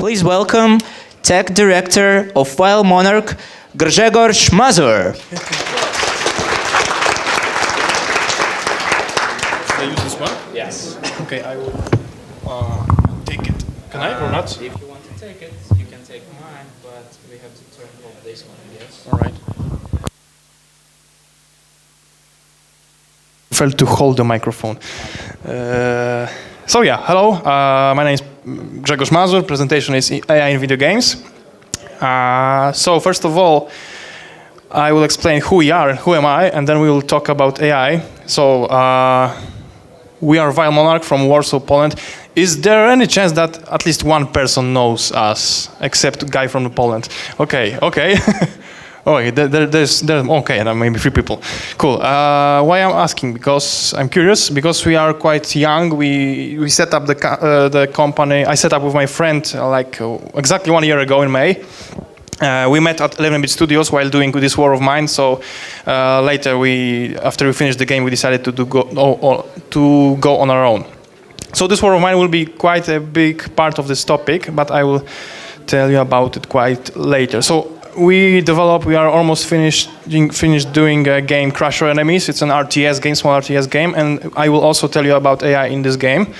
Please welcome Tech Director of Monarch, Grzegorz Mazur. Can I use this one? Yes. Okay, I will take it. Can I or not? If you want to take it, you can take mine, but we have to turn off this one, yes. All right. Felt to hold the microphone. Hello. My name is Grzegorz Mazur. Presentation is AI in video games. First of all, I will explain who we are and who am I, and then we will talk about AI. We are Monarch from Warsaw, Poland. Is there any chance that at least one person knows us, except guy from Poland? Okay. There's okay, and maybe 3 people. Cool. Why I'm asking? Because I'm curious. Because we are quite young. We set up the company. I set up with my friend exactly 1 year ago in May. We met at 11-bit Studios while doing this War of Mine. So later, after we finished the game, we decided to go on our own. So this War of Mine will be quite a big part of this topic, but I will tell you about it quite later. So we are almost finished doing a game, Crush Your Enemies. It's an RTS game, small RTS game, and I will also tell you about AI in this game.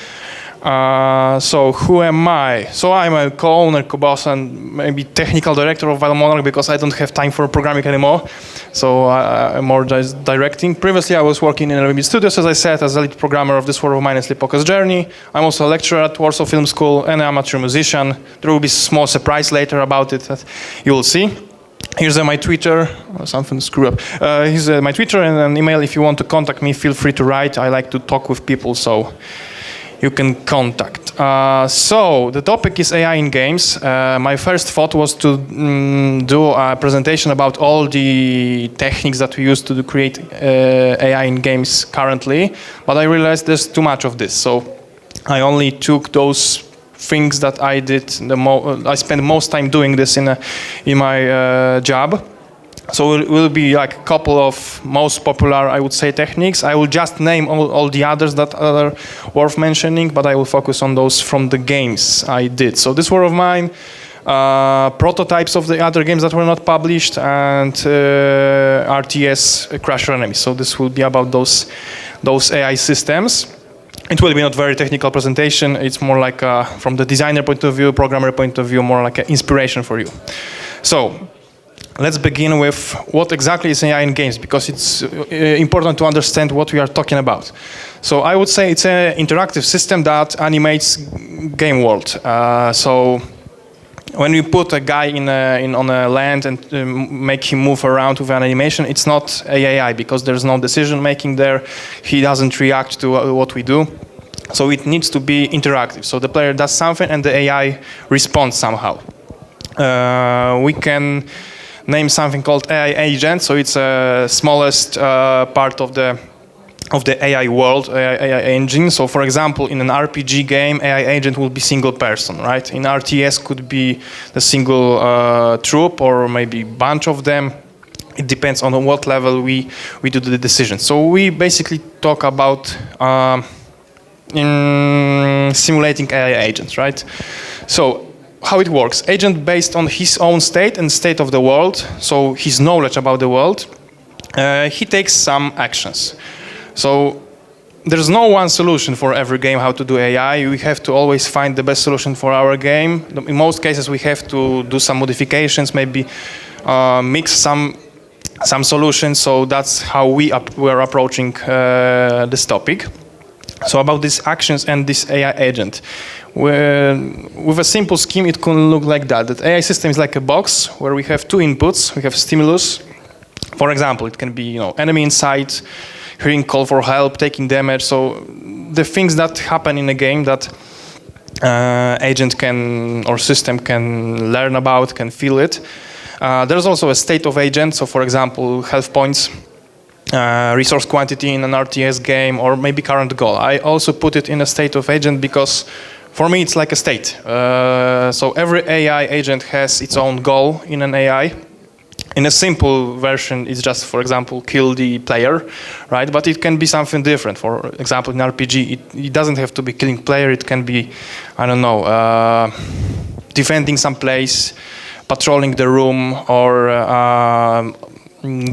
Who am I? So I'm a co-owner, co-boss, and maybe technical director of Monarch because I don't have time for programming anymore. So I'm more just directing. Previously, I was working in 11-bit Studios, as I said, as a lead programmer of this War of Mine and Sleepwalker's Journey. I'm also a lecturer at Warsaw Film School and an amateur musician. There will be a small surprise later about it that you will see. Here's my Twitter. Something screw up. Here's my Twitter and an email. If you want to contact me, feel free to write. I like to talk with people, so you can contact. The topic is AI in games. My first thought was to do a presentation about all the techniques that we use to create AI in games currently, but I realized there's too much of this. So I only took those things that I did. I spent most time doing this in my job. So it will be like a couple of most popular, I would say, techniques. I will just name all the others that are worth mentioning, but I will focus on those from the games I did. So this War of Mine, prototypes of the other games that were not published, and RTS Crush Your Enemies. So this will be about those AI systems. It will be not very technical presentation. It's more like from the designer point of view, programmer point of view, more like an inspiration for you. So let's begin with what exactly is AI in games, because it's important to understand what we are talking about. So I would say it's an interactive system that animates game world. So when we put a guy on a land and make him move around with an animation, it's not AI because there's no decision making there. He doesn't react to what we do. So it needs to be interactive. So the player does something and the AI responds somehow. We can name something called AI agent. So it's the smallest part of the AI world, AI engine. So for example, in an RPG game, AI agent will be single person, right? In RTS could be the single troop or maybe bunch of them. It depends on what level we do the decision. So we basically talk about in simulating AI agents, right? So how it works, agent based on his own state and state of the world, so his knowledge about the world, he takes some actions. So there's no one solution for every game how to do AI. We have to always find the best solution for our game. In most cases, we have to do some modifications, maybe mix some solutions. So that's how we're approaching this topic. So about these actions and this AI agent. With a simple scheme, it can look like that. The AI system is like a box where we have 2 inputs. We have stimulus. For example, it can be enemy in sight, hearing call for help, taking damage. So the things that happen in a game that agent can or system can learn about, can feel it. There's also a state of agent. So for example, health points, resource quantity in an RTS game, or maybe current goal. I also put it in a state of agent because for me it's like a state. So every AI agent has its own goal in an AI. In a simple version, it's just, for example, kill the player, right? But it can be something different. For example, in RPG, it doesn't have to be killing player. It can be, I don't know, defending some place, patrolling the room, or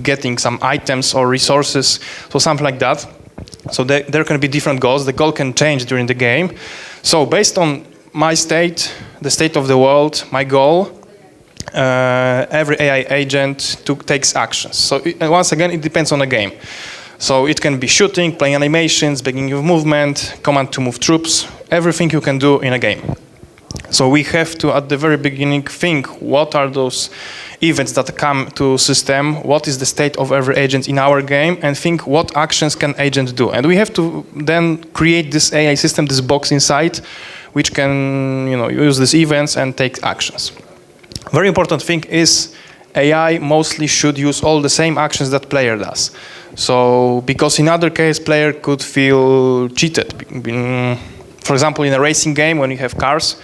getting some items or resources, so something like that. So there can be different goals. The goal can change during the game. So based on my state, the state of the world, my goal, every AI agent takes actions. So once again, it depends on the game. So it can be shooting, playing animations, beginning of movement, command to move troops, everything you can do in a game. So we have to, at the very beginning, think what are those events that come to system, what is the state of every agent in our game, and think what actions can agent do. And we have to then create this AI system, this box inside, which can use these events and take actions. Very important thing is AI mostly should use all the same actions that player does. So, because in other case, player could feel cheated. For example, in a racing game, when you have cars,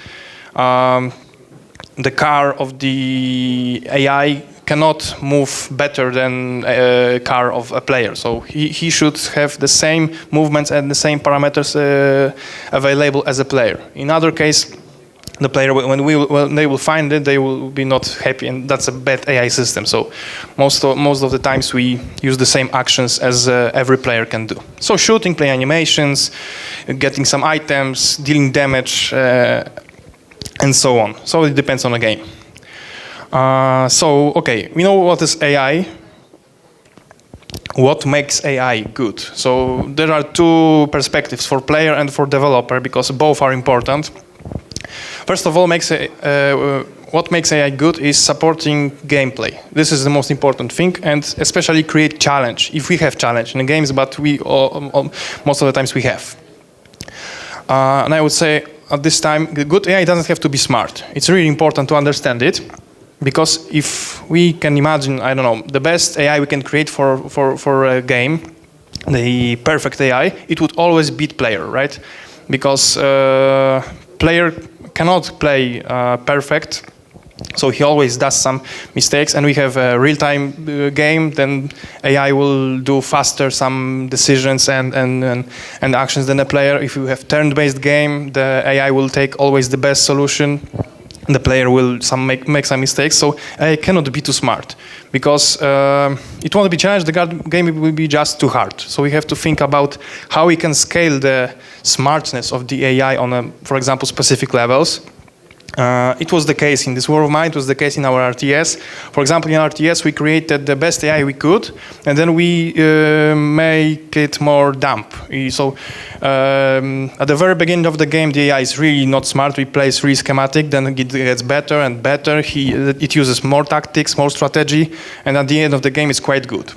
the car of the AI cannot move better than a car of a player. So he should have the same movements and the same parameters available as a player. In other case, the player, when they will find it, they will be not happy, and that's a bad AI system. So most of the times we use the same actions as every player can do. So shooting, playing animations, getting some items, dealing damage, and so on. So it depends on the game. Okay, we know what is AI. What makes AI good? So there are two perspectives, for player and for developer, because both are important. First of all, what makes AI good is supporting gameplay. This is the most important thing, and especially create challenge. If we have challenge in the games, but most of the times we have. And I would say at this time, the good AI doesn't have to be smart. It's really important to understand it, because if we can imagine, I don't know, the best AI we can create for a game, the perfect AI, it would always beat player, right? Because player cannot play perfect, so he always does some mistakes, and we have a real-time game, then AI will do faster some decisions and actions than the player. If you have turn-based game, the AI will take always the best solution, the player will make some mistakes, so AI cannot be too smart, because it won't be challenged, the game will be just too hard. So we have to think about how we can scale the smartness of the AI on, for example, specific levels. It was the case in this War of Mine, it was the case in our RTS. For example, in RTS we created the best AI we could, and then we make it more dumb. So at the very beginning of the game, the AI is really not smart, we play really schematic, then it gets better and better, it uses more tactics, more strategy, and at the end of the game it's quite good.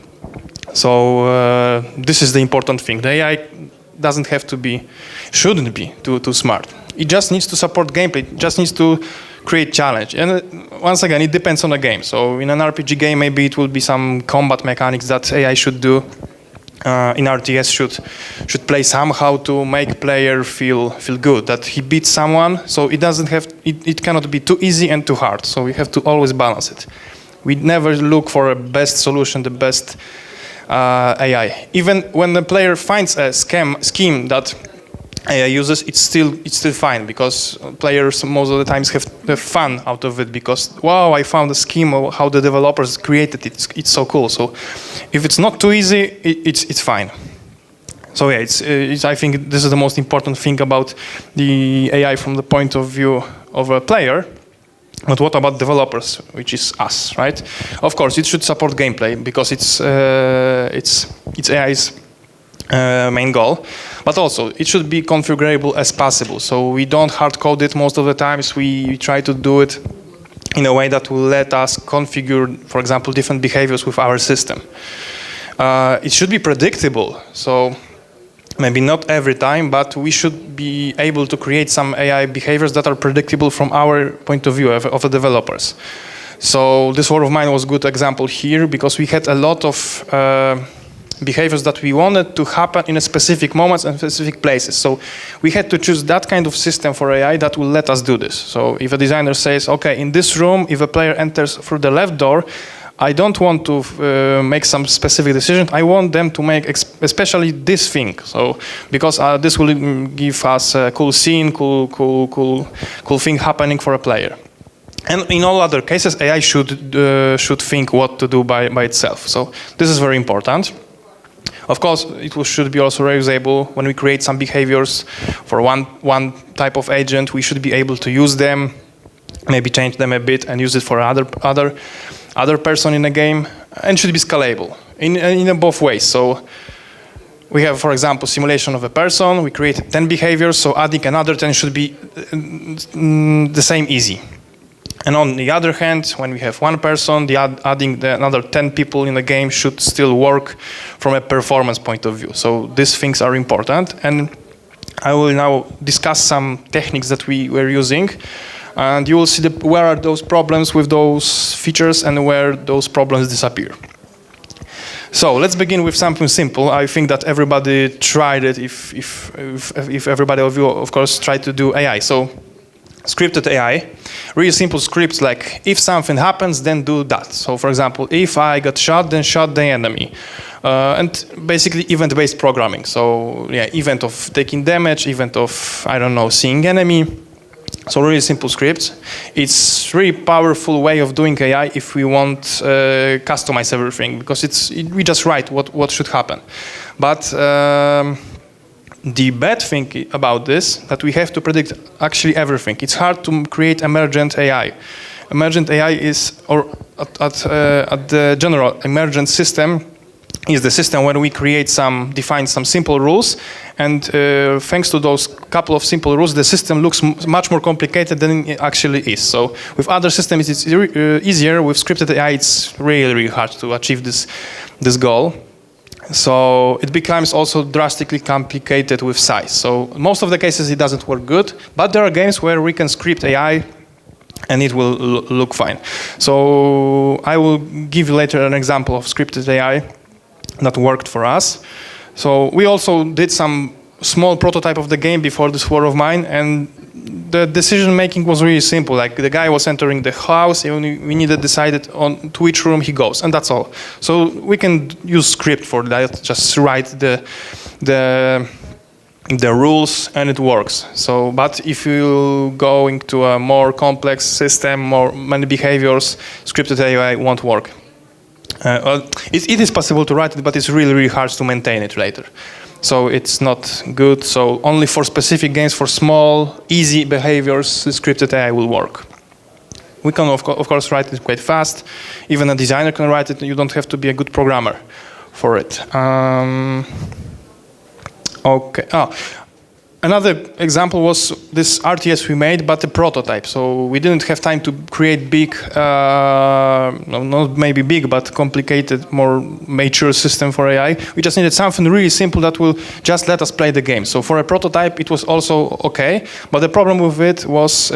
So this is the important thing. The AI doesn't have to be, shouldn't be too smart. It just needs to support gameplay. It just needs to create challenge. And once again, it depends on the game. So in an RPG game, maybe it will be some combat mechanics that AI should do. In RTS, should play somehow to make player feel good that he beats someone. So it cannot be too easy and too hard. So we have to always balance it. We never look for a best solution, the best AI. Even when the player finds a scheme that AI uses, it's still fine, because players most of the times have fun out of it, because wow, I found a scheme of how the developers created it. It's so cool. So if it's not too easy, it's fine. So yeah, I think this is the most important thing about the AI from the point of view of a player. But what about developers, which is us, right? Of course, it should support gameplay, because it's AI's main goal, but also it should be configurable as possible. So we don't hard code it most of the times. We try to do it in a way that will let us configure, for example, different behaviors with our system. It should be predictable. So maybe not every time, but we should be able to create some AI behaviors that are predictable from our point of view of the developers. So this War of Mine was a good example here, because we had a lot of behaviors that we wanted to happen in a specific moments and specific places. So we had to choose that kind of system for AI that will let us do this. So if a designer says, okay, in this room, if a player enters through the left door, I don't want to make some specific decision. I want them to make especially this thing. So because this will give us a cool scene, cool thing happening for a player. And in all other cases, AI should think what to do by itself. So this is very important. Of course, should be also reusable. When we create some behaviors for one type of agent, we should be able to use them, maybe change them a bit and use it for other person in a game, and should be scalable in both ways. So we have, for example, simulation of a person. We create 10 behaviors, so adding another 10 should be the same easy. And on the other hand, when we have one person, adding another 10 people in the game should still work from a performance point of view. So these things are important. And I will now discuss some techniques that we were using. And you will see where are those problems with those features and where those problems disappear. So let's begin with something simple. I think that everybody tried it if everybody of you, of course, tried to do AI. So scripted AI, really simple scripts like if something happens, then do that. So for example, if I got shot, then shot the enemy. And basically event-based programming. So yeah, event of taking damage, event of, I don't know, seeing enemy. So really simple scripts. It's really powerful way of doing AI if we want customize everything, because we just write what should happen. But the bad thing about this, that we have to predict actually everything. It's hard to create emergent AI. Emergent AI is, or at the general emergent system, is the system where we define some simple rules, and thanks to those couple of simple rules, the system looks much more complicated than it actually is. So with other systems, it's easier. With scripted AI, it's really, really hard to achieve this goal. So it becomes also drastically complicated with size. So most of the cases it doesn't work good, but there are games where we can script AI and it will look fine. So I will give you later an example of scripted AI that worked for us. So we also did some small prototype of the game before this war of mine, and the decision making was really simple. Like the guy was entering the house, and we needed to decide on to which room he goes, and that's all. So we can use script for that, just write the rules and it works. So, but if you go into a more complex system, many behaviors, scripted AI won't work. It is possible to write it, but it's really, really hard to maintain it later. So it's not good. So only for specific games, for small, easy behaviors, the scripted AI will work. We can, of course, write it quite fast. Even a designer can write it. You don't have to be a good programmer for it. Okay. Another example was this RTS we made, but a prototype. So we didn't have time to create big, not maybe big, but complicated, more mature system for AI. We just needed something really simple that will just let us play the game. So for a prototype, it was also okay. But the problem with it was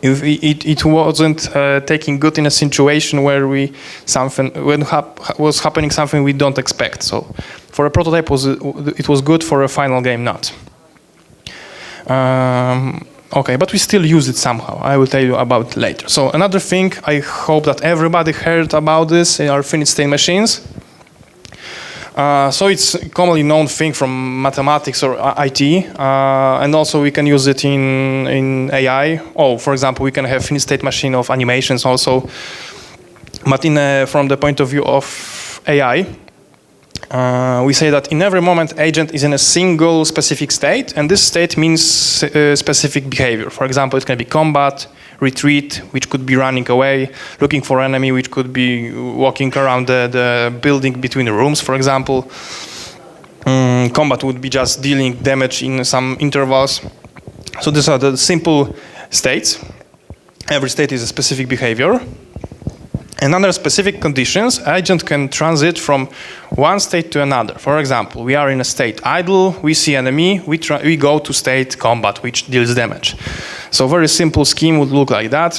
it wasn't taking good in a situation where was happening something we don't expect. So for a prototype, it was good. For a final game, not. Okay, but we still use it somehow. I will tell you about it later. So another thing, I hope that everybody heard about this, are finite state machines. So it's a commonly known thing from mathematics or IT, and also we can use it in AI. For example, we can have finite state machine of animations also. But from the point of view of AI, we say that in every moment agent is in a single specific state, and this state means specific behavior. For example, it can be combat, retreat, which could be running away, looking for enemy, which could be walking around the building between the rooms, for example. Combat would be just dealing damage in some intervals. So these are the simple states. Every state is a specific behavior. And under specific conditions, agent can transit from one state to another. For example, we are in a state idle, we see enemy, we go to state combat, which deals damage. So very simple scheme would look like that.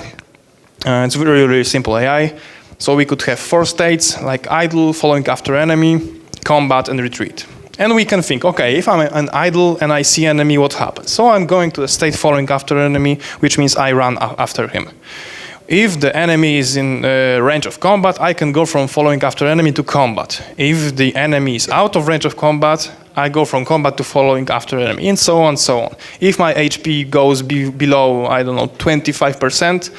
It's really, really simple AI. So we could have 4 states, like idle, following after enemy, combat, and retreat. And we can think, okay, if I'm an idle and I see enemy, what happens? So I'm going to the state following after enemy, which means I run after him. If the enemy is in range of combat, I can go from following after enemy to combat. If the enemy is out of range of combat, I go from combat to following after enemy, and so on, so on. If my HP goes below, I don't know, 25%,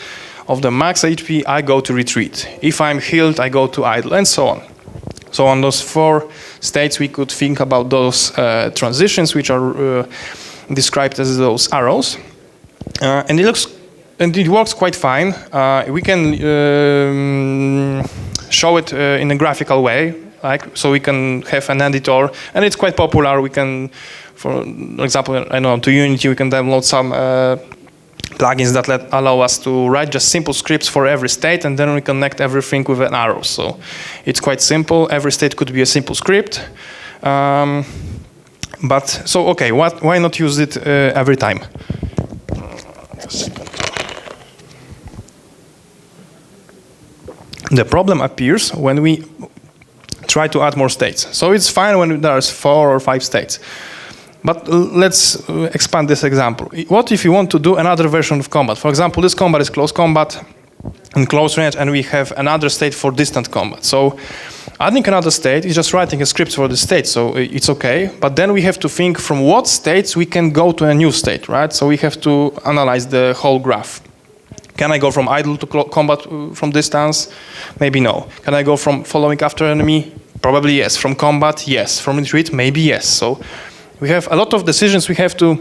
of the max HP, I go to retreat. If I'm healed, I go to idle, and so on. So on those 4 states, we could think about those transitions, which are described as those arrows. And it works quite fine. We can show it in a graphical way, so we can have an editor, and it's quite popular. We can, for example, I know to Unity, we can download some plugins that allow us to write just simple scripts for every state, and then we connect everything with an arrow. So it's quite simple. Every state could be a simple script. Okay, why not use it every time? The problem appears when we try to add more states. So it's fine when there's 4 or 5 states. But let's expand this example. What if you want to do another version of combat? For example, this combat is close combat in close range, and we have another state for distant combat. So adding another state is just writing a script for the state, so it's okay. But then we have to think from what states we can go to a new state, right? So we have to analyze the whole graph. Can I go from idle to combat from distance? Maybe no. Can I go from following after enemy? Probably yes. From combat? Yes. From retreat? Maybe yes. So we have a lot of decisions we have to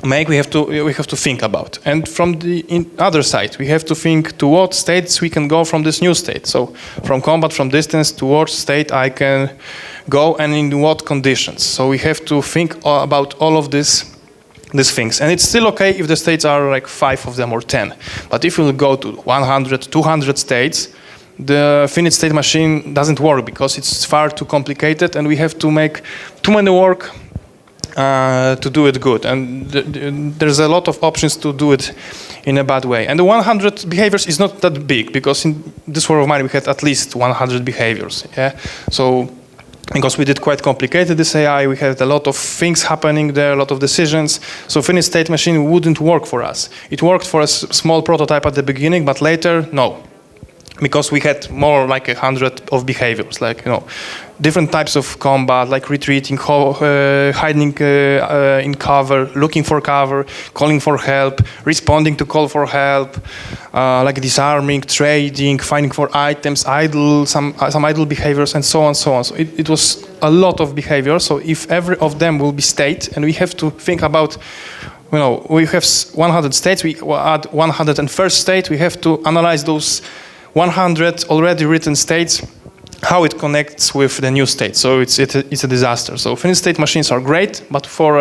make, we have to think about. And from the other side, we have to think to what states we can go from this new state. So from combat, from distance, to what state I can go and in what conditions. So we have to think about all of these things. And it's still okay if the states are like 5 of them or 10. But if we go to 100, 200 states, the finite state machine doesn't work because it's far too complicated and we have to make too many work to do it good. And there's a lot of options to do it in a bad way. And the 100 behaviors is not that big because in this world of mine we had at least 100 behaviors. Yeah. So because we did quite complicated this AI, we had a lot of things happening there, a lot of decisions. So finite state machine wouldn't work for us. It worked for a small prototype at the beginning, but later, no. Because we had more like 100 of behaviors, like, different types of combat, like retreating, hiding in cover, looking for cover, calling for help, responding to call for help, like disarming, trading, finding for items, idle, some idle behaviors, and so on, so on. So it was a lot of behaviors. So if every of them will be state, and we have to think about, we have 100 states, we add 101st state, we have to analyze those 100 already written states, how it connects with the new state. So it's a disaster. So finite state machines are great, but for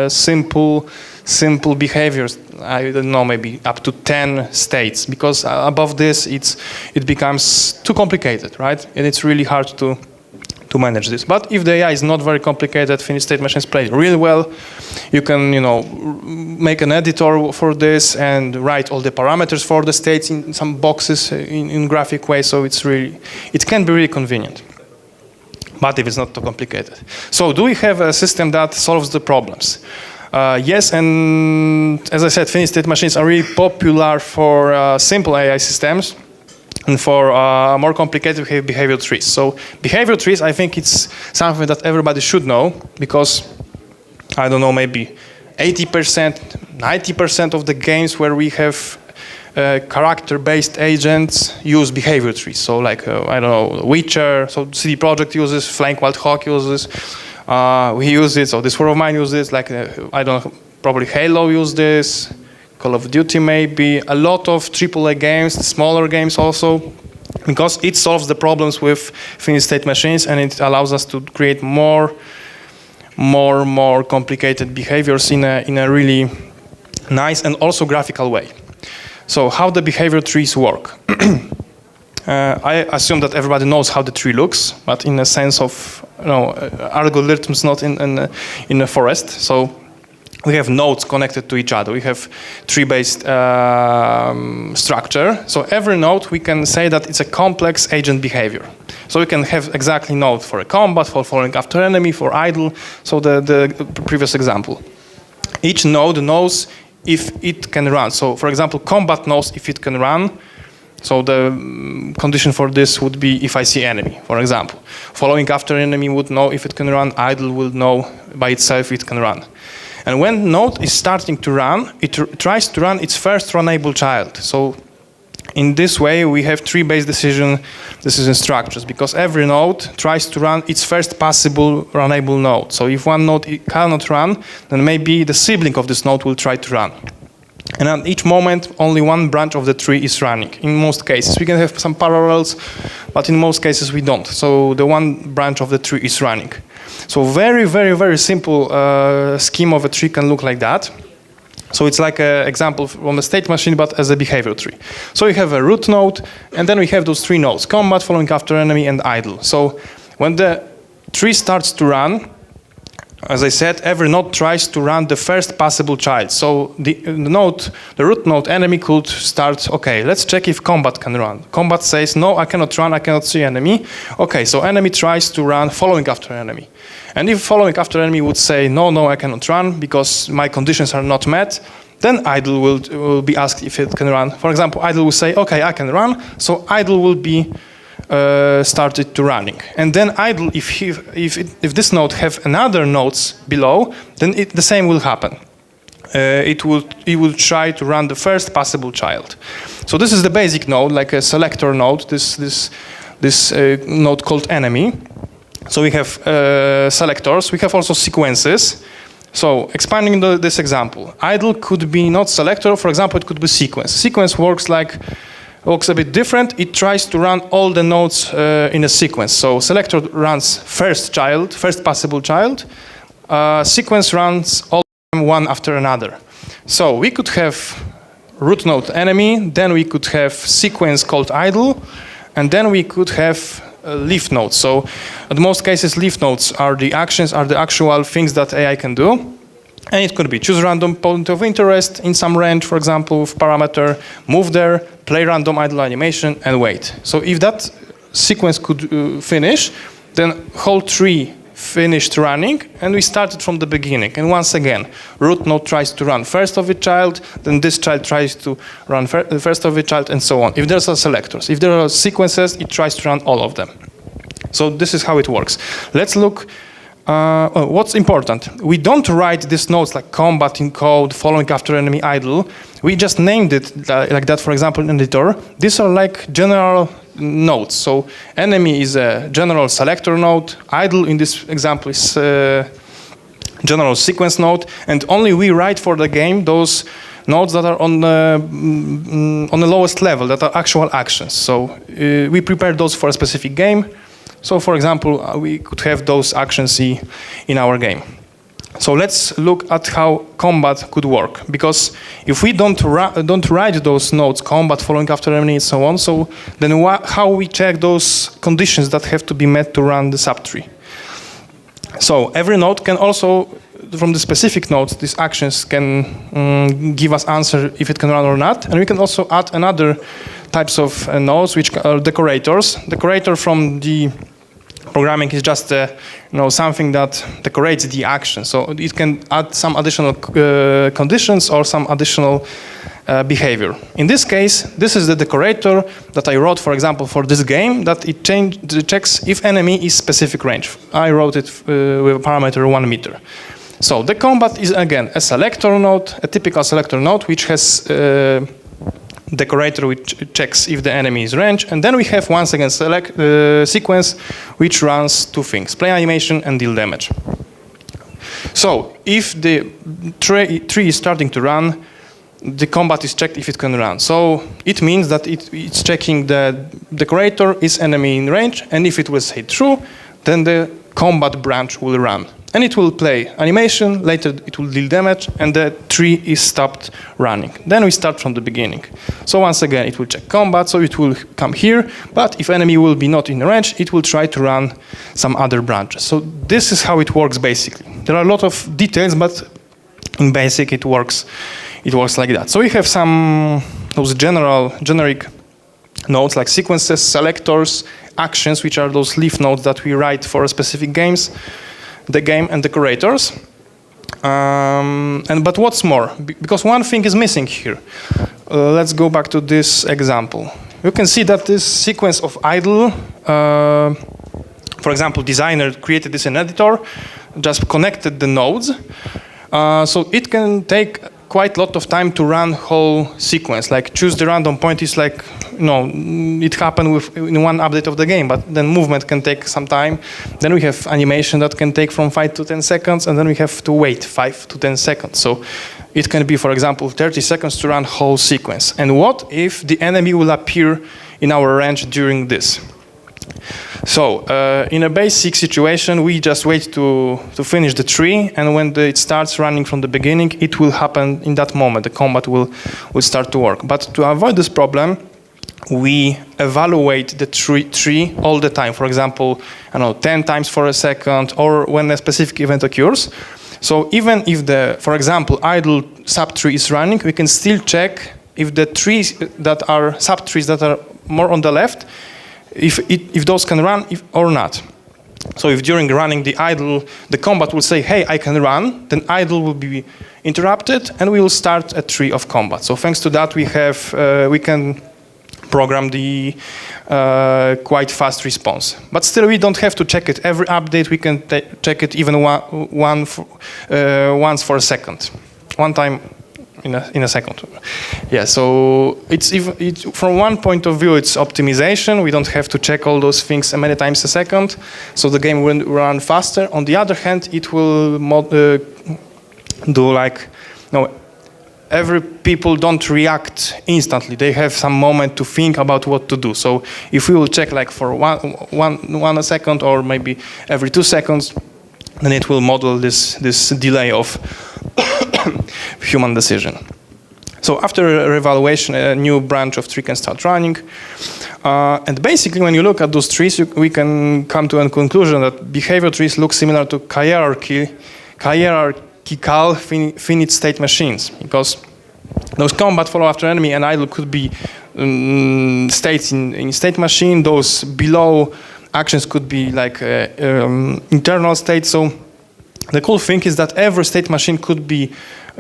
simple behaviors, I don't know, maybe up to 10 states, because above this it becomes too complicated, right? And it's really hard to manage this. But if the AI is not very complicated, finite state machines play really well. You can, make an editor for this and write all the parameters for the states in some boxes in graphic way. So it can be really convenient. But if it's not too complicated. So do we have a system that solves the problems? Yes, and as I said, finite state machines are really popular for simple AI systems. And for more complicated, we have behavior trees. So behavior trees, I think it's something that everybody should know because, I don't know, maybe 80%, 90% of the games where we have character-based agents use behavior trees. So like, I don't know, Witcher, so CD Projekt uses, Flying Wild Hog uses, we use it, so this War of Mine uses, like, I don't know, probably Halo use this, Call of Duty maybe, a lot of AAA games, smaller games also, because it solves the problems with finite state machines and it allows us to create more complicated behaviors in a really nice and also graphical way. So how the behavior trees work? I assume that everybody knows how the tree looks, but in a sense of algorithms, not in a forest. So we have nodes connected to each other. We have tree-based structure. So every node, we can say that it's a complex agent behavior. So we can have exactly node for a combat, for following after enemy, for idle. So the previous example. Each node knows if it can run. So for example, combat knows if it can run. So the condition for this would be if I see enemy, for example. Following after enemy would know if it can run. Idle will know by itself it can run. And when node is starting to run, it tries to run its first runnable child. So in this way, we have tree based decision structures, because every node tries to run its first possible runnable node. So if one node cannot run, then maybe the sibling of this node will try to run. And at each moment, only one branch of the tree is running. In most cases, we can have some parallels, but in most cases we don't. So the one branch of the tree is running. So very, very, very simple scheme of a tree can look like that. So it's like an example from a state machine, but as a behavior tree. So you have a root node, and then we have those three nodes: combat, following after enemy, and idle. So when the tree starts to run, as I said, every node tries to run the first possible child. So the root node enemy could start, okay, let's check if combat can run. Combat says, no, I cannot run, I cannot see enemy. Okay, so enemy tries to run following after enemy. And if following after enemy would say, no, no, I cannot run because my conditions are not met, then idle will be asked if it can run. For example, idle will say, okay, I can run, so idle will be started to running. And then idle, if this node have another nodes below, then the same will happen. It will try to run the first possible child. So this is the basic node, like a selector node, this node called enemy. So we have selectors, we have also sequences. So expanding this example, idle could be not selector, for example, it could be sequence. Sequence works a bit different. It tries to run all the nodes in a sequence. So selector runs first possible child. Sequence runs all of them one after another. So we could have root node enemy, then we could have sequence called idle, and then we could have leaf nodes. So in most cases, leaf nodes are the actions, are the actual things that AI can do. And it could be choose random point of interest in some range, for example, with parameter, move there, play random idle animation, and wait. So if that sequence could finish, then whole tree finished running, and we started from the beginning. And once again, root node tries to run first of its child, then this child tries to run first of its child, and so on. If there's a selectors, if there are sequences, it tries to run all of them. So this is how it works. Let's look. What's important? We don't write these nodes like combat in code, following after enemy idle. We just named it like that, for example, in editor. These are like general nodes. So enemy is a general selector node. Idle in this example is a general sequence node. And only we write for the game those nodes that are on the lowest level, that are actual actions. So we prepare those for a specific game. So, for example, we could have those actions in our game. So let's look at how combat could work. Because if we don't write those nodes, combat, following after enemy, and so on, so then how we check those conditions that have to be met to run the subtree? So every node can also, from the specific nodes, these actions can give us answer if it can run or not. And we can also add another types of nodes, which are decorators. Decorator from the programming is just something that decorates the action. So it can add some additional conditions or some additional behavior. In this case, this is the decorator that I wrote, for example, for this game, that it checks if enemy is specific range. I wrote it with a parameter 1 meter. So the combat is again a selector node, a typical selector node, which has decorator which checks if the enemy is range, and then we have once again sequence which runs two things: play animation and deal damage. So if the tree is starting to run, the combat is checked if it can run. So it means that it's checking the decorator is enemy in range, and if it will say true, then the combat branch will run. And it will play animation, later it will deal damage, and the tree is stopped running. Then we start from the beginning. So once again, it will check combat, so it will come here, but if enemy will be not in range, it will try to run some other branches. So this is how it works basically. There are a lot of details, but in basic it works like that. So we have some those generic nodes like sequences, selectors, actions, which are those leaf nodes that we write for specific games, the game and decorators. But what's more? Because one thing is missing here. Let's go back to this example. You can see that this sequence of idle, for example, designer created this in editor, just connected the nodes. So it can take quite a lot of time to run whole sequence. Like choose the random point is like, it happened in one update of the game, but then movement can take some time. Then we have animation that can take from 5 to 10 seconds, and then we have to wait 5 to 10 seconds. So it can be, for example, 30 seconds to run whole sequence. And what if the enemy will appear in our range during this? So in a basic situation, we just wait to finish the tree, and when it starts running from the beginning, it will happen in that moment. The combat will start to work. But to avoid this problem, we evaluate the tree all the time. For example, 10 times for a second, or when a specific event occurs. So even if for example, idle subtree is running, we can still check if the trees that are subtrees that are more on the left, if those can run or not. So if during running the combat will say, hey, I can run, then idle will be interrupted and we will start a tree of combat. So thanks to that we can program the quite fast response. But still we don't have to check it every update. We can check it even once for a second. One time in a second. Yeah, so from one point of view, it's optimization. We don't have to check all those things many times a second, so the game will run faster. On the other hand, it will do like, every people don't react instantly. They have some moment to think about what to do. So if we will check like for one second or maybe every 2 seconds, then it will model this delay of human decision. So after a reevaluation, a new branch of tree can start running. And basically, when you look at those trees, we can come to a conclusion that behavior trees look similar to hierarchical finite state machines, because those combat, follow after enemy, and idle could be states in state machine. Those below actions could be like internal states. So the cool thing is that every state machine could be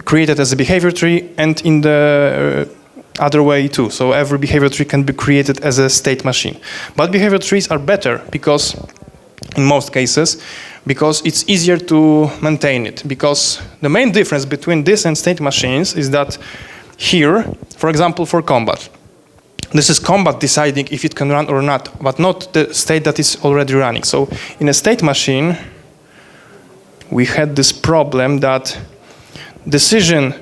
created as a behavior tree, and in the other way too. So every behavior tree can be created as a state machine. But behavior trees are better because, in most cases, because it's easier to maintain it. Because the main difference between this and state machines is that here, for example, for combat, this is combat deciding if it can run or not, but not the state that is already running. So in a state machine, we had this problem that decision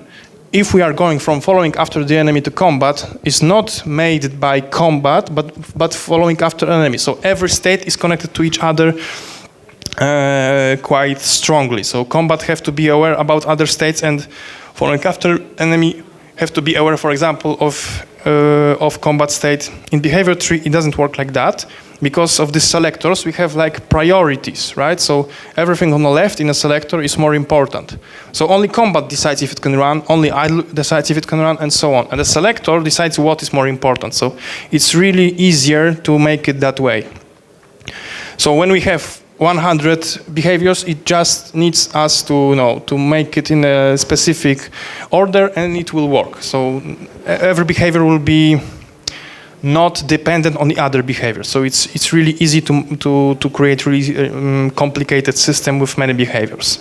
if we are going from following after the enemy to combat is not made by combat, but following after enemy. So every state is connected to each other quite strongly. So combat have to be aware about other states, and following after enemy have to be aware, for example, of combat state. In behavior tree, it doesn't work like that. Because of these selectors, we have like priorities, right? So everything on the left in a selector is more important. So only combat decides if it can run, only idle decides if it can run, and so on. And the selector decides what is more important. So it's really easier to make it that way. So when we have 100 behaviors, it just needs us to make it in a specific order, and it will work. So every behavior will be not dependent on the other behavior. So it's really easy to create really complicated system with many behaviors.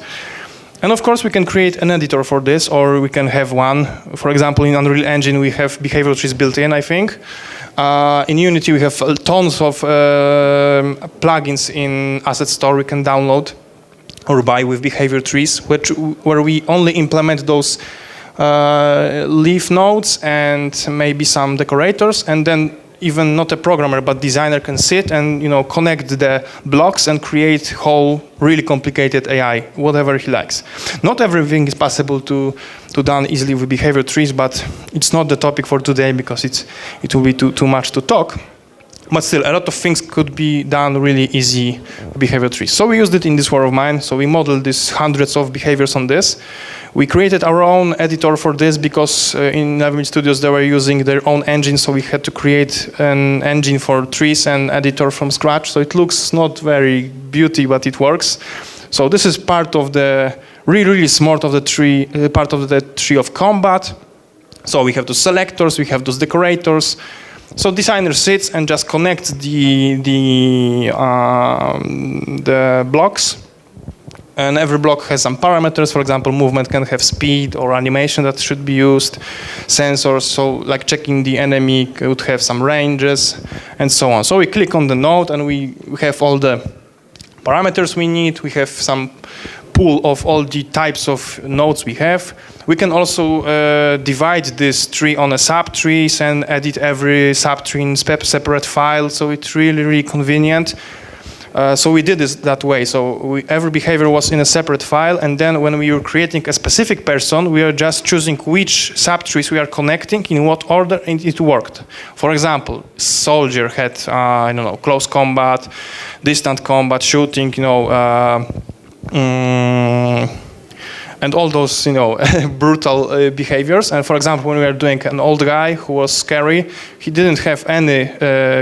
And of course, we can create an editor for this, or we can have one. For example, in Unreal Engine, we have behavior trees built in, I think. In Unity, we have tons of plugins in Asset Store we can download or buy with behavior trees, where we only implement those leaf nodes and maybe some decorators, and then even not a programmer but designer can sit and connect the blocks and create whole really complicated AI, whatever he likes. Not everything is possible to done easily with behavior trees, but it's not the topic for today because it will be too much to talk. But still, a lot of things could be done really easy with behavior trees. So we used it in this war of mine. So we modeled these hundreds of behaviors on this. We created our own editor for this because in 11 Studios they were using their own engine, so we had to create an engine for trees and editor from scratch. So it looks not very beauty, but it works. So this is part of the really smart of the tree, part of the tree of combat. So we have the selectors, we have those decorators. So designer sits and just connects the blocks And every block has some parameters. For example, movement can have speed or animation that should be used. Sensors, so like checking the enemy could have some ranges and so on. So we click on the node and we have all the parameters we need. We have some pool of all the types of nodes we have. We can also divide this tree on a subtrees and edit every subtree in separate file. So it's really, really convenient. So we did this that way. So every behavior was in a separate file, and then when we were creating a specific person, we are just choosing which subtrees we are connecting, in what order, and it worked. For example, soldier had, I don't know, close combat, distant combat, shooting, and all those, brutal behaviors. And for example, when we were doing an old guy who was scary, he didn't have any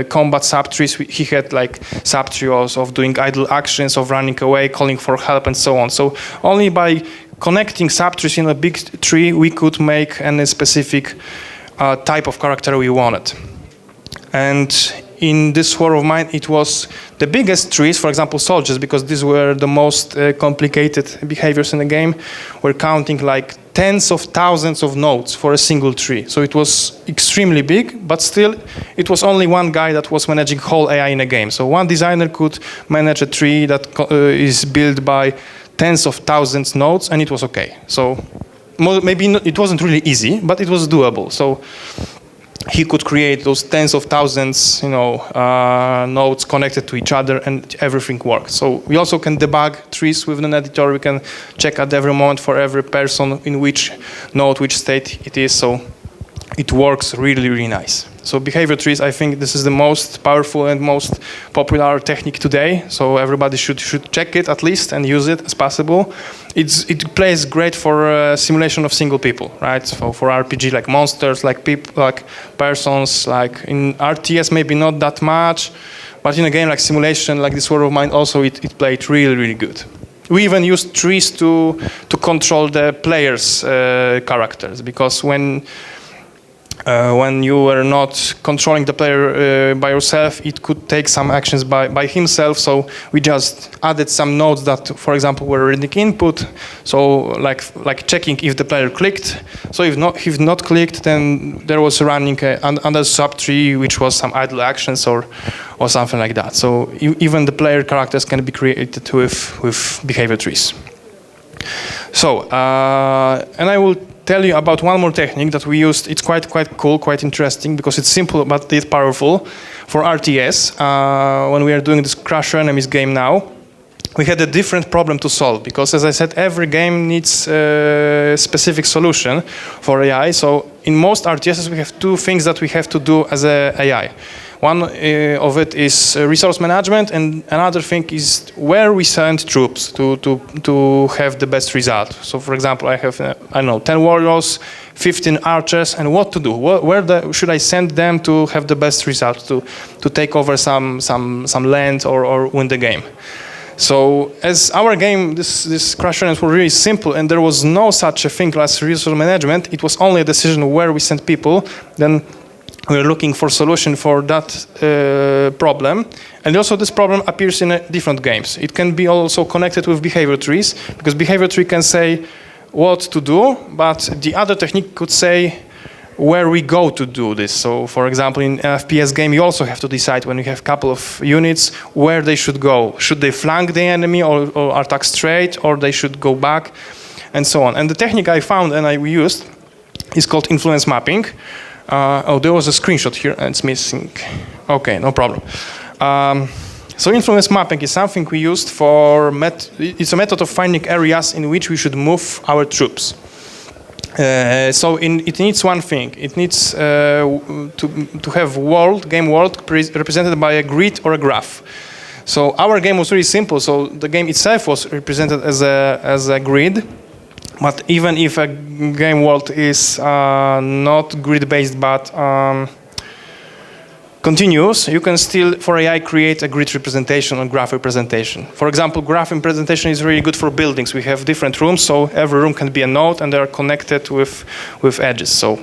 combat subtrees. He had like subtrees of doing idle actions, of running away, calling for help, and so on. So only by connecting subtrees in a big tree, we could make any specific type of character we wanted. And in this war of mine, it was the biggest trees, for example, soldiers, because these were the most complicated behaviors in the game. We're counting like tens of thousands of nodes for a single tree. So it was extremely big, but still, it was only one guy that was managing whole AI in a game. So one designer could manage a tree that is built by tens of thousands nodes, and it was okay. So maybe it wasn't really easy, but it was doable. So he could create those tens of thousands, nodes connected to each other, and everything worked. So we also can debug trees with an editor. We can check at every moment for every person in which node, which state it is. So it works really, really nice. So behavior trees, I think this is the most powerful and most popular technique today. So everybody should check it at least and use it as possible. It plays great for simulation of single people, right? So for RPG, like monsters, like people, like persons, like in RTS maybe not that much, but in a game like simulation, like this War of Mine, also it played really, really good. We even used trees to control the players' characters, because when you were not controlling the player by yourself, it could take some actions by himself. So we just added some nodes that, for example, were reading input. So like checking if the player clicked. So if not clicked, then there was running another subtree which was some idle actions or something like that. So even the player characters can be created with behavior trees. So and I will tell you about one more technique that we used. It's quite cool, quite interesting, because it's simple but it's powerful for RTS. When we are doing this Crush Your Enemies game now, we had a different problem to solve, because as I said, every game needs a specific solution for AI. So in most RTSs, we have two things that we have to do as a AI. One of it is resource management, and another thing is where we send troops to have the best result. So, for example, I have 10 warriors, 15 archers, and what to do? Where should I send them to have the best result, to take over some land or win the game? So, as our game, this Crash Runners were really simple, and there was no such a thing as resource management. It was only a decision where we send people. Then we're looking for solution for that problem. And also this problem appears in different games. It can be also connected with behavior trees, because behavior tree can say what to do, but the other technique could say where we go to do this. So for example, in an FPS game, you also have to decide, when you have a couple of units, where they should go. Should they flank the enemy or attack straight, or they should go back, and so on. And the technique I found and we used is called influence mapping. There was a screenshot here and it's missing. Okay, no problem. So influence mapping is something we used for, it's a method of finding areas in which we should move our troops. So it needs one thing. It needs to have game world represented by a grid or a graph. So our game was really simple. So the game itself was represented as a grid. But even if a game world is not grid-based but continuous, you can still, for AI, create a grid representation or graph representation. For example, graph representation is really good for buildings. We have different rooms, so every room can be a node and they are connected with edges. So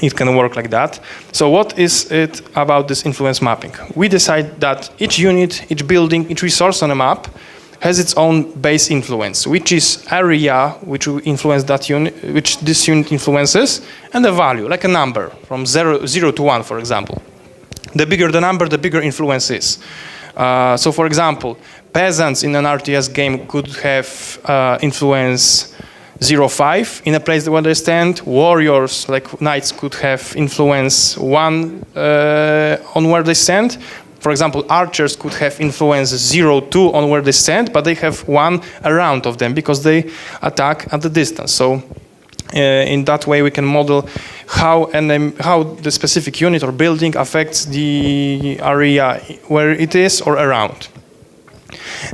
it can work like that. So what is it about this influence mapping? We decide that each unit, each building, each resource on a map has its own base influence, which is area which will influence that unit, which this unit influences, and a value, like a number, from 0 to 1, for example. The bigger the number, the bigger influence is. So, for example, peasants in an RTS game could have influence 0.5 in a place where they stand. Warriors, like knights, could have influence 1 on where they stand. For example, archers could have influence 0.2 on where they stand, but they have 1 around of them because they attack at the distance. So in that way, we can model how the specific unit or building affects the area where it is or around.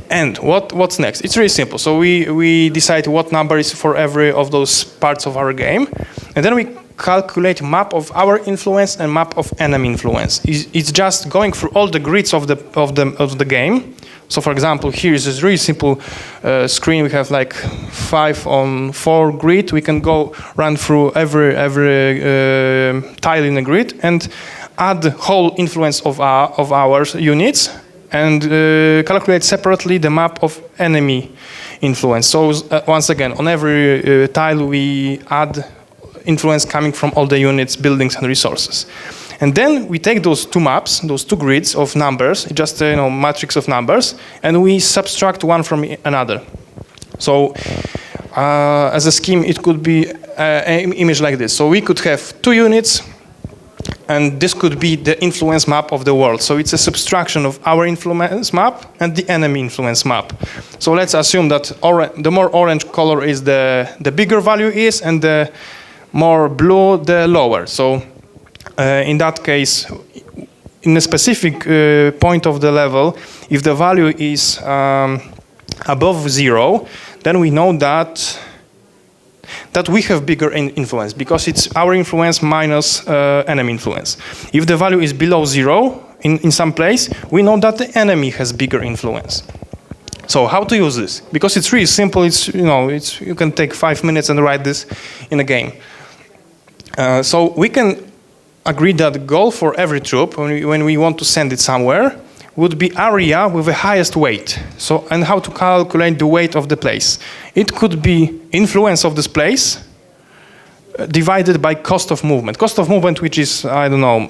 And what's next? It's really simple. So we decide what number is for every of those parts of our game, and then we calculate map of our influence and map of enemy influence. It's just going through all the grids of the game. So, for example, here is this really simple screen. We have like 5-on-4 grid. We can go run through every tile in the grid and add the whole influence of our units and calculate separately the map of enemy influence. So once again, on every tile we add influence coming from all the units, buildings, and resources. And then we take those two maps, those two grids of numbers, just a matrix of numbers, and we subtract one from another. So as a scheme, it could be an image like this. So we could have 2 units, and this could be the influence map of the world. So it's a subtraction of our influence map and the enemy influence map. So let's assume that the more orange color is the bigger value is, and the more blue, the lower. So in that case, in a specific point of the level, if the value is above 0, then we know that we have bigger influence, because it's our influence minus enemy influence. If the value is below 0 in some place, we know that the enemy has bigger influence. So how to use this? Because it's really simple. You can take 5 minutes and write this in a game. So we can agree that the goal for every troop, when we want to send it somewhere, would be area with the highest weight. So, and how to calculate the weight of the place? It could be influence of this place divided by cost of movement. Cost of movement, which is, I don't know,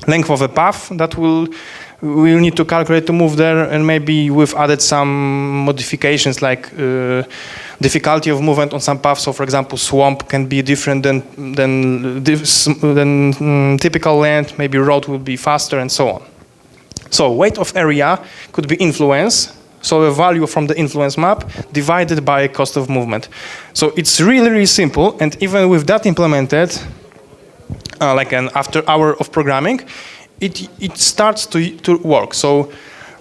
length of a path that we'll need to calculate to move there, and maybe we've added some modifications like difficulty of movement on some paths. So, for example, swamp can be different than typical land. Maybe road will be faster, and so on. So weight of area could be influence, so a value from the influence map divided by cost of movement. So it's really, really simple, and even with that implemented, like an after hour of programming, it starts to work. So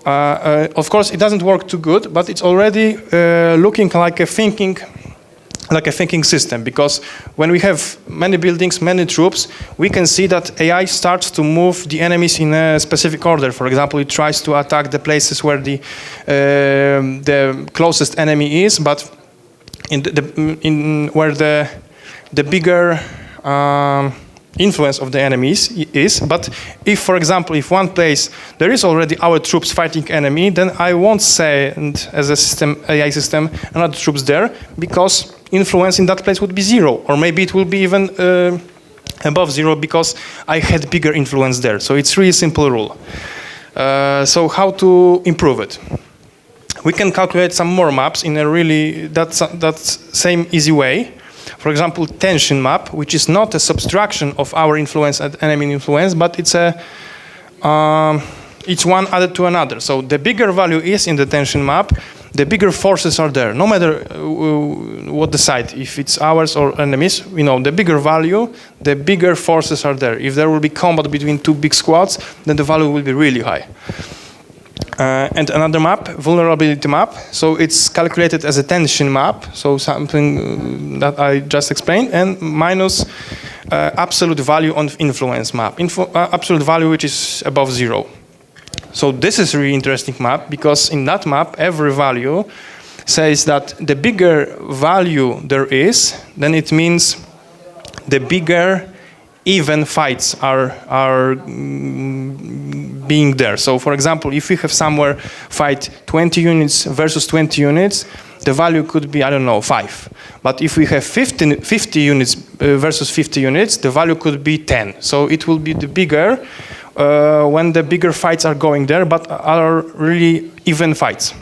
of course it doesn't work too good, but it's already looking like a thinking system, because when we have many buildings, many troops, we can see that AI starts to move the enemies in a specific order. For example, it tries to attack the places where the closest enemy is, but where the bigger influence of the enemies is. But if, for example, if one place there is already our troops fighting enemy, then I won't say, and as a system, AI system, another troops there, because influence in that place would be 0, or maybe it will be even above 0 because I had bigger influence there. So it's really simple rule. So how to improve it? We can calculate some more maps in a really that same easy way. For example, tension map, which is not a subtraction of our influence and enemy influence, but it's one added to another. So the bigger value is in the tension map, the bigger forces are there. No matter what the side, if it's ours or enemies, the bigger value, the bigger forces are there. If there will be combat between 2 big squads, then the value will be really high. And another map, vulnerability map. So it's calculated as a tension map, so something that I just explained, and minus absolute value on influence map. Absolute value which is above 0. So this is a really interesting map, because in that map, every value says that the bigger value there is, then it means the bigger even fights are being there. So for example, if we have somewhere fight 20 units versus 20 units, the value could be, I don't know, 5. But if we have 50 units versus 50 units, the value could be 10. So it will be the bigger when the bigger fights are going there, but are really even fights.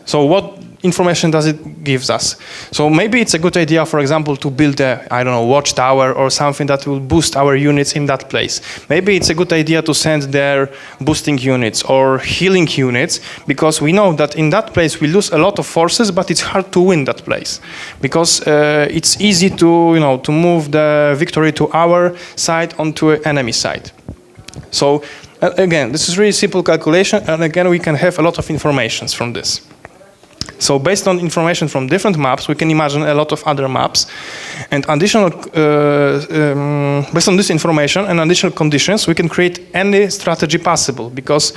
So what information does it give us? So maybe it's a good idea, for example, to build a, I don't know, watchtower or something that will boost our units in that place. Maybe it's a good idea to send there boosting units or healing units, because we know that in that place we lose a lot of forces, but it's hard to win that place, because it's easy to, to move the victory to our side onto an enemy side. So again, this is really simple calculation, and again, we can have a lot of information from this. So based on information from different maps, we can imagine a lot of other maps, and additional, based on this information and additional conditions, we can create any strategy possible, because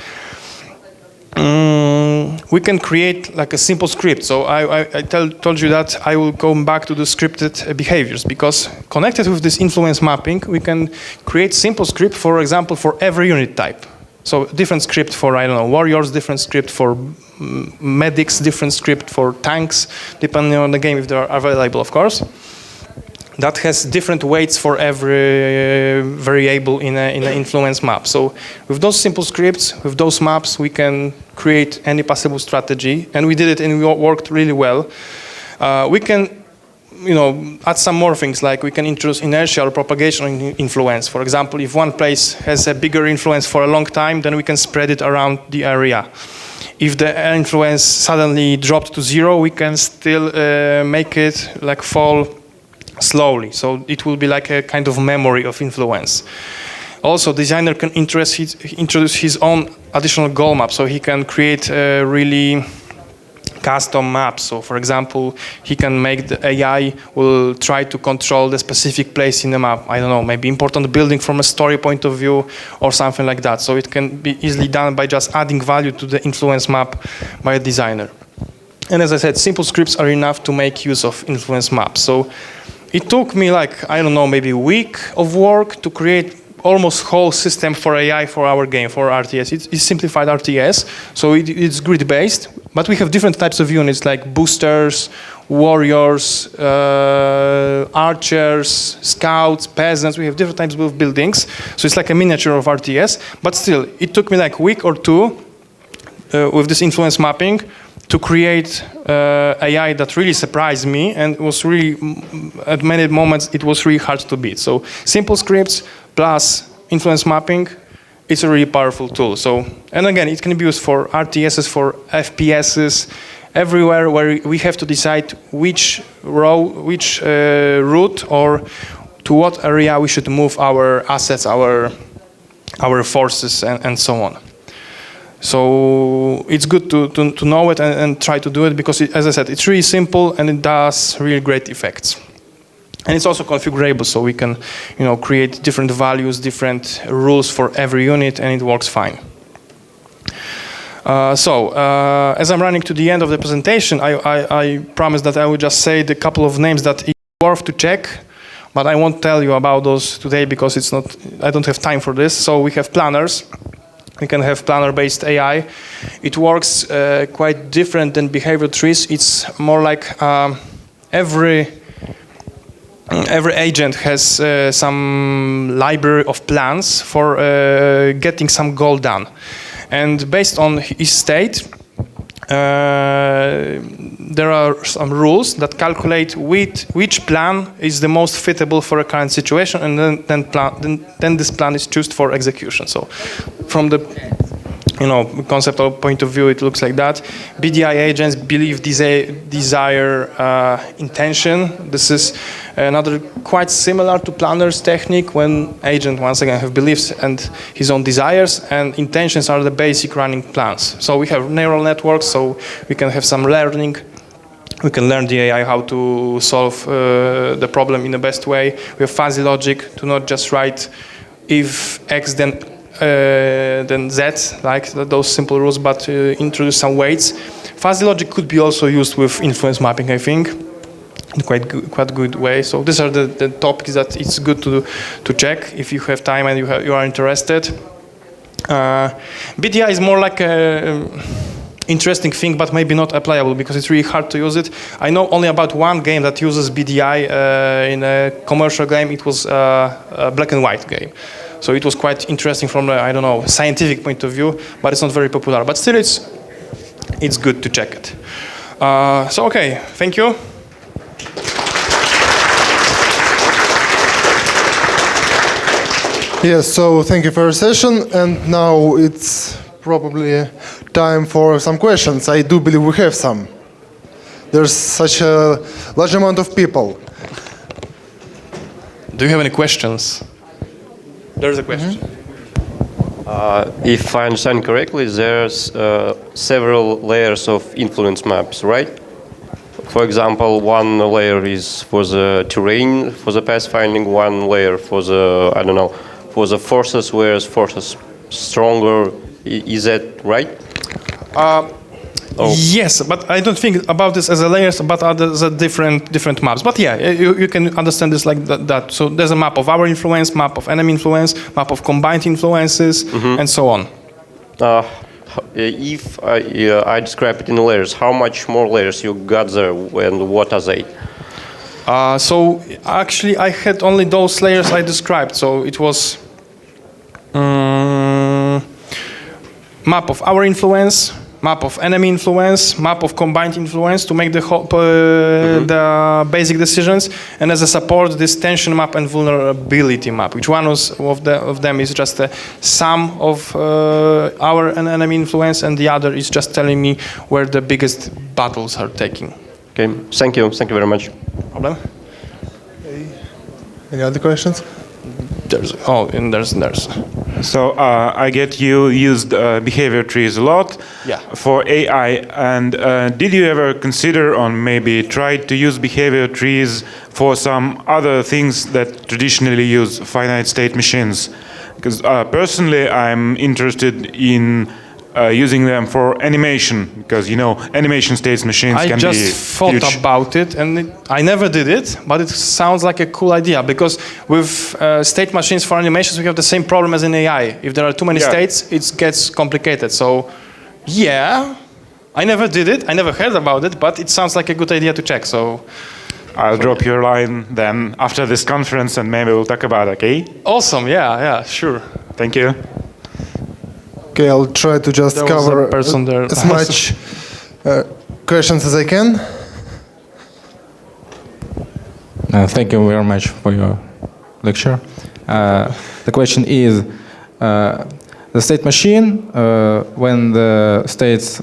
we can create like a simple script. So I told you that I will go back to the scripted behaviors, because connected with this influence mapping, we can create simple script, for example, for every unit type. So different script for, I don't know, warriors, different script for medics, different script for tanks, depending on the game if they are available, of course. That has different weights for every variable in an influence map. So with those simple scripts, with those maps, we can create any possible strategy, and we did it and it worked really well. We can add some more things, like we can introduce inertia or propagation influence. For example, if one place has a bigger influence for a long time, then we can spread it around the area. If the influence suddenly dropped to 0, we can still make it like fall slowly. So it will be like a kind of memory of influence. Also, designer can introduce his own additional goal map, so he can create a really custom maps. So for example, he can make the AI will try to control the specific place in the map. I don't know, maybe important building from a story point of view or something like that. So it can be easily done by just adding value to the influence map by a designer. And as I said, simple scripts are enough to make use of influence maps. So it took me like, I don't know, maybe a week of work to create almost whole system for AI for our game, for RTS. It's simplified RTS, so it's grid-based, but we have different types of units like boosters, warriors, archers, scouts, peasants. We have different types of buildings, so it's like a miniature of RTS, but still, it took me like a week or two with this influence mapping to create AI that really surprised me, and was really, at many moments, it was really hard to beat. So simple scripts plus influence mapping, it's a really powerful tool. So, and again, it can be used for RTSs, for FPSs, everywhere where we have to decide which route or to what area we should move our assets, our forces, and so on. So it's good to know it and try to do it, because as I said, it's really simple and it does really great effects. And it's also configurable, so we can create different values, different rules for every unit, and it works fine. As I'm running to the end of the presentation, I promised that I would just say the couple of names that it's worth to check, but I won't tell you about those today because I don't have time for this. So we have planners. We can have planner-based AI. It works quite different than behavior trees. It's more like every agent has some library of plans for getting some goal done. And based on his state, there are some rules that calculate which plan is the most fitable for a current situation, and then this plan is chosen for execution. So from the conceptual point of view, it looks like that. BDI agents believe desire intention. This is another quite similar to planner's technique, when agent once again have beliefs and his own desires, and intentions are the basic running plans. So we have neural networks, so we can have some learning. We can learn the AI how to solve the problem in the best way. We have fuzzy logic to not just write if X then Z, like those simple rules, but introduce some weights. Fuzzy logic could be also used with influence mapping, I think, in quite good way. So these are the topics that it's good to check if you have time and you are interested. BDI is more like a interesting thing, but maybe not applicable because it's really hard to use it. I know only about one game that uses BDI in a commercial game. It was a black and white game. So it was quite interesting from the, I don't know, scientific point of view, but it's not very popular. But still, it's good to check it. So, okay, thank you. Yes, so thank you for your session, and now it's probably time for some questions. I do believe we have some. There's such a large amount of people. Do you have any questions? There's a question. If I understand correctly, there's several layers of influence maps, right? For example, one layer is for the terrain, for the pathfinding, one layer for the, I don't know, for the forces, whereas forces stronger. Is that right? Yes, but I don't think about this as a layers, but as a different maps. But yeah, you can understand this like that. So there's a map of our influence, map of enemy influence, map of combined influences, and so on. If I describe it in layers, how much more layers you got there, and what are they? So actually, I had only those layers I described. So it was map of our influence, map of enemy influence, map of combined influence to make the the basic decisions, and as a support, this tension map and vulnerability map. Which one of them is just a sum of our and enemy influence, and the other is just telling me where the biggest battles are taking. Okay, thank you very much. Problem? Any other questions? There's. So I get you used behavior trees a lot for AI, and did you ever consider or maybe try to use behavior trees for some other things that traditionally use finite state machines? Because personally I'm interested in using them for animation, because animation states machines can be huge. I just thought about it, and I never did it, but it sounds like a cool idea, because with state machines for animations we have the same problem as in AI. If there are too many states, it gets complicated. So yeah, I never did it, I never heard about it, but it sounds like a good idea to check. So I'll drop your line then after this conference, and maybe we'll talk about it, okay? Awesome, yeah, sure. Thank you. Okay, I'll try to just cover as much questions as I can. Thank you very much for your lecture. The question is, the state machine, when the states,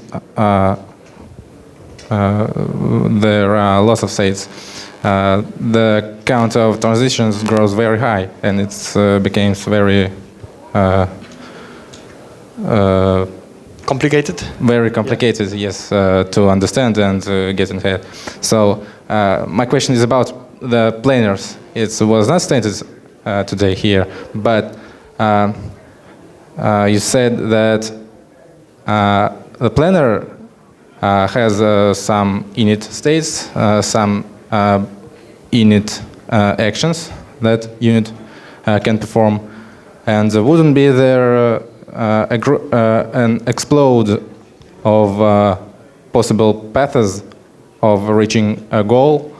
there are lots of states, the count of transitions grows very high, and it becomes very complicated? Very complicated, yes, to understand and get in head. So my question is about the planers. It was not stated today here, but you said that the planner has some init states, some init actions that unit can perform, and wouldn't be there an explode of possible paths of reaching a goal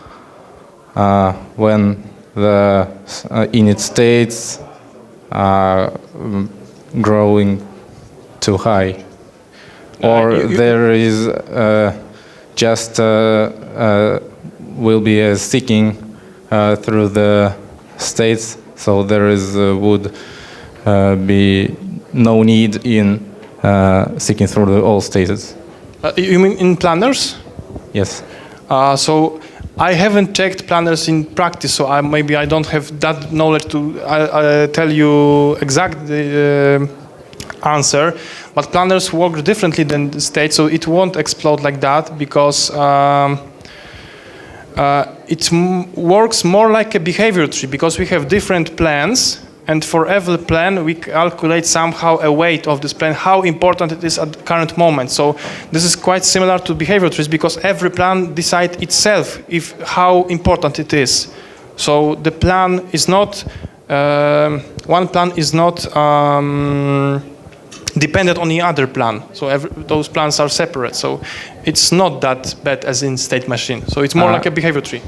when the init states are growing too high, or there is just will be a seeking through the states, so there is would be no need in seeking through all states. You mean in planners? Yes. So I haven't checked planners in practice, so maybe I don't have that knowledge to tell you exact answer. But planners work differently than the state, so it won't explode like that, because it works more like a behavior tree, because we have different plans, and for every plan we calculate somehow a weight of this plan, how important it is at the current moment. So this is quite similar to behavior trees, because every plan decides itself how important it is. So the plan is not one plan is not dependent on the other plan. So those plans are separate. So it's not that bad as in state machine. So it's more like a behavior tree.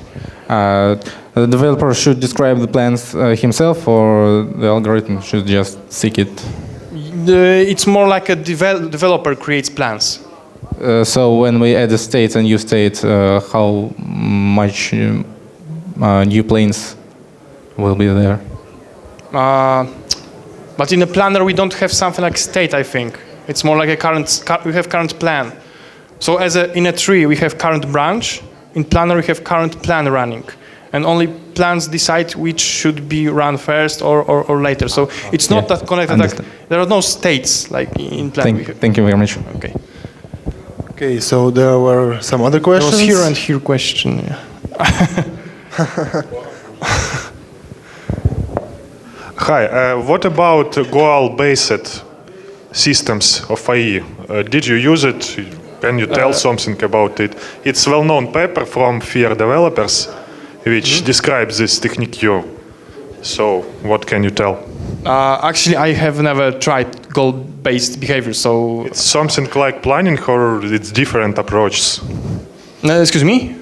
The developer should describe the plans himself, or the algorithm should just seek it? It's more like a developer creates plans. So when we add a state, a new state, how much new planes will be there? But in a planner, we don't have something like state, I think. It's more like we have current plan. So in a tree, we have current branch. In planner, we have current plan running. And only plans decide which should be run first or later. So it's not that connected. Like, there are no states like in plan. Thank you very much. Okay. Okay, so there were some other questions. There was here and here question. Yeah. Hi, what about goal-based systems of AI? Did you use it? Can you tell something about it? It's a well-known paper from FAIR developers, which describes this technique. So, what can you tell? Actually, I have never tried goal-based behavior, so... It's something like planning, or it's different approaches? Excuse me?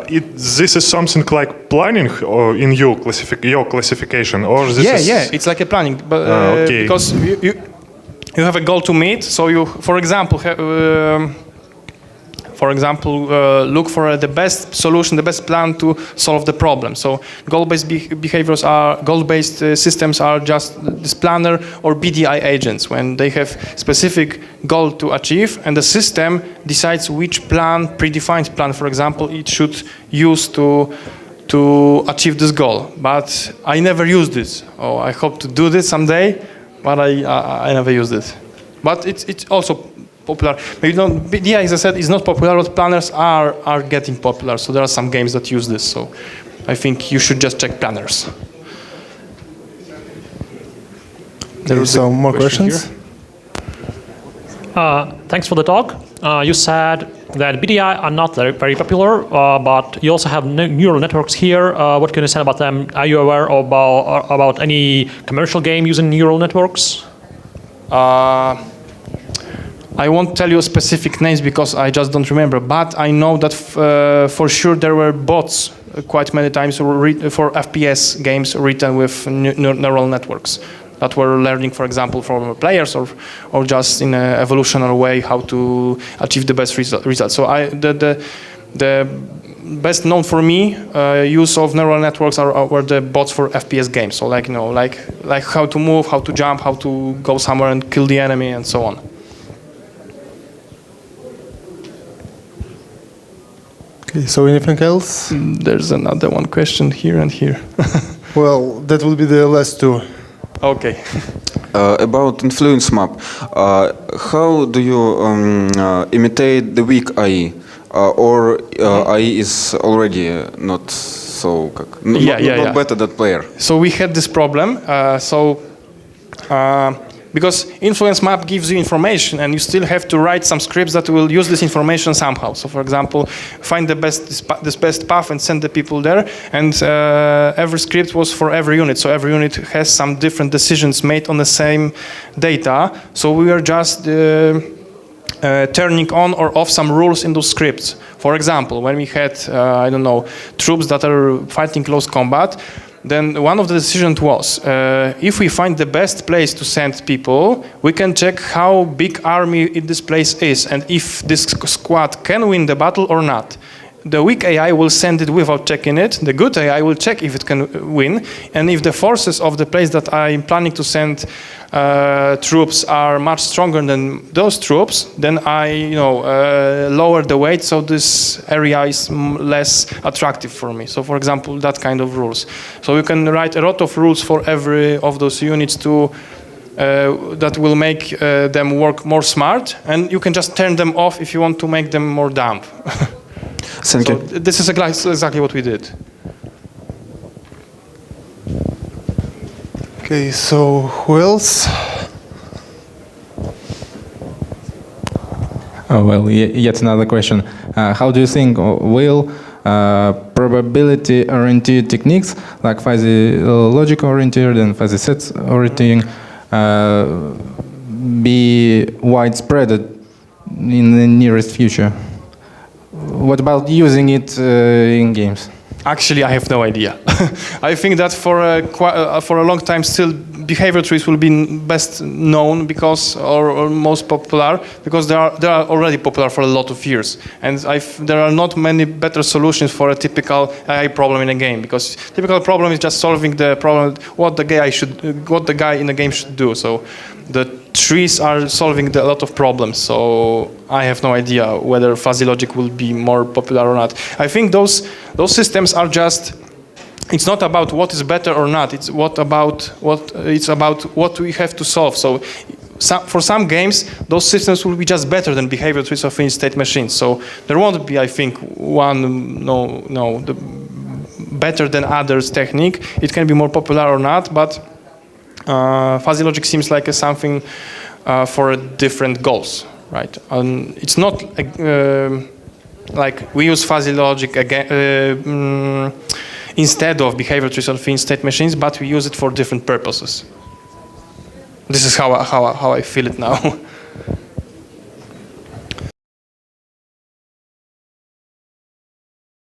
This is something like planning, or in your classification, or this is... Yeah, it's like a planning, but okay. Because you have a goal to meet. So you, for example, look for the best solution, the best plan to solve the problem. So goal-based goal-based systems are just this planner or BDI agents when they have specific goal to achieve, and the system decides which predefined plan, for example, it should use to achieve this goal. But I never used this. I hope to do this someday, but I never used it. But it's also popular. Maybe BDI, as I said, is not popular, but planners are getting popular. So there are some games that use this. So I think you should just check planners. There are some more questions. Thanks for the talk. You said that BDI are not very popular, but you also have neural networks here. What can you say about them? Are you aware about any commercial game using neural networks? I won't tell you specific names because I just don't remember, but I know that for sure there were bots quite many times for FPS games written with neural networks that were learning, for example, from players or just in an evolutionary way how to achieve the best result. So the best known for me use of neural networks were the bots for FPS games. So like how to move, how to jump, how to go somewhere and kill the enemy, and so on. Okay, so anything else? There's another one question here and here. Well, that will be the last two. Okay. About influence map, how do you imitate the weak AI? Or AI is already not so not better than player? So we had this problem. Because influence map gives you information, and you still have to write some scripts that will use this information somehow. So, for example, find the best path and send the people there. And every script was for every unit. So every unit has some different decisions made on the same data. So we are just turning on or off some rules in those scripts. For example, when we had, troops that are fighting close combat, then one of the decisions was, if we find the best place to send people, we can check how big army in this place is, and if this squad can win the battle or not. The weak AI will send it without checking it. The good AI will check if it can win, and if the forces of the place that I'm planning to send troops are much stronger than those troops, then I lower the weight so this area is less attractive for me. So for example, that kind of rules. So you can write a lot of rules for every of those units that will make them work more smart, and you can just turn them off if you want to make them more dumb. Thank you. This is exactly what we did. Okay, so who else? Yet another question. How do you think will probability-oriented techniques like fuzzy logic-oriented and fuzzy set-oriented be widespread in the nearest future. What about using it in games? Actually, I have no idea. I think that for a long time still behavior trees will be best known because or most popular because they are already popular for a lot of years, and there are not many better solutions for a typical AI problem in a game, because typical problem is just solving the problem what the guy in the game should do. So the trees are solving a lot of problems. So I have no idea whether fuzzy logic will be more popular or not. I think those systems are just. It's not about what is better or not. It's about what we have to solve. So, for some games, those systems will be just better than behavior trees of in-state machines. So there won't be, I think, the better than others technique. It can be more popular or not, but fuzzy logic seems like something for different goals, right? And it's not like we use fuzzy logic again. Instead of behavior trees of in-state machines, but we use it for different purposes. This is how I feel it now.